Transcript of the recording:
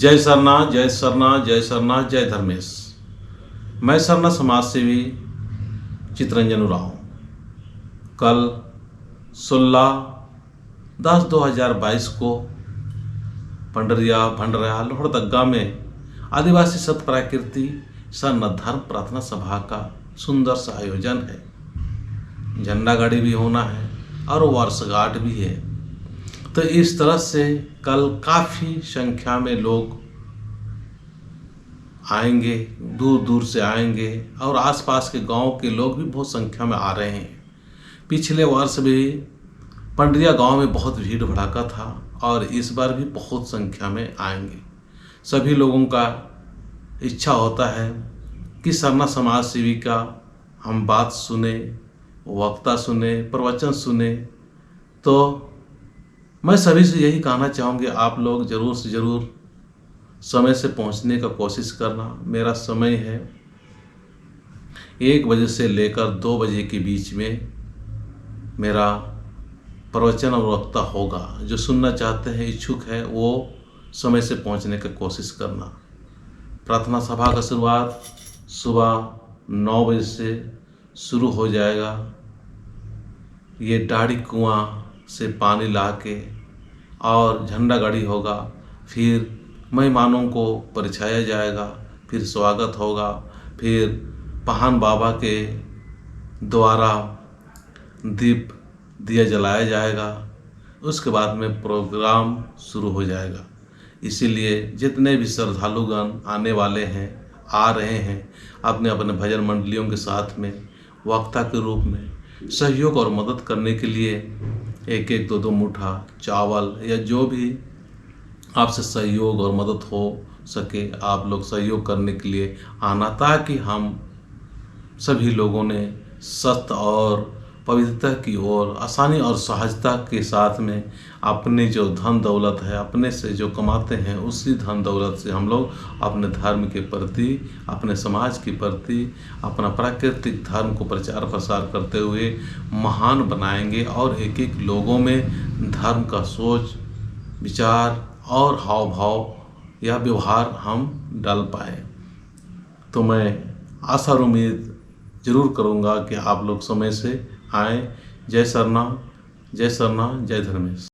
जय सरना, जय सरना, जय सरना, जय धर्मेश। मैं सरना समाज सेवी चितरंजन उरांव। कल 16/10/2022 को पंडरिया भंडरिया लोहरदगा में आदिवासी सत प्राकृति सरना धर्म प्रार्थना सभा का सुंदर सा आयोजन है। झंडा गाड़ी भी होना है और वर्षगांठ भी है। तो इस तरह से कल काफ़ी संख्या में लोग आएंगे, दूर दूर से आएंगे और आसपास के गांव के लोग भी बहुत संख्या में आ रहे हैं। पिछले वर्ष भी पंडरिया गांव में बहुत भीड़ भड़ाका था और इस बार भी बहुत संख्या में आएंगे। सभी लोगों का इच्छा होता है कि सरना समाज सेवी का हम बात सुने, वक्ता सुने, प्रवचन सुने। तो मैं सभी से यही कहना चाहूँगी, आप लोग ज़रूर से ज़रूर समय से पहुँचने का कोशिश करना। मेरा समय है 1 बजे से लेकर 2 बजे के बीच में मेरा प्रवचन और वक्ता होगा। जो सुनना चाहते हैं, इच्छुक है, वो समय से पहुँचने का कोशिश करना। प्रार्थना सभा का शुरुआत सुबह 9 बजे से शुरू हो जाएगा। ये डाड़ी कुआं से पानी ला के और झंडा गाड़ी होगा, फिर मेहमानों को परिछाया जाएगा, फिर स्वागत होगा, फिर पहान बाबा के द्वारा दीप दिया जलाया जाएगा। उसके बाद में प्रोग्राम शुरू हो जाएगा। इसीलिए जितने भी श्रद्धालुगण आने वाले हैं, आ रहे हैं, अपने अपने भजन मंडलियों के साथ में वक्ता के रूप में सहयोग और मदद करने के लिए 1-1, 2-2 मुठा चावल या जो भी आपसे सहयोग और मदद हो सके, आप लोग सहयोग करने के लिए आना, ताकि हम सभी लोगों ने सत्य और पवित्रता की ओर आसानी और सहजता के साथ में अपने जो धन दौलत है, अपने से जो कमाते हैं, उसी धन दौलत से हम लोग अपने धर्म के प्रति, अपने समाज के प्रति, अपना प्राकृतिक धर्म को प्रचार प्रसार करते हुए महान बनाएंगे और एक एक लोगों में धर्म का सोच, विचार और हाव भाव या व्यवहार हम डाल पाए। तो मैं आशा और उम्मीद ज़रूर करूँगा कि आप लोग समय से आएँ। जय सरना, जय सरना, जय धर्मेश।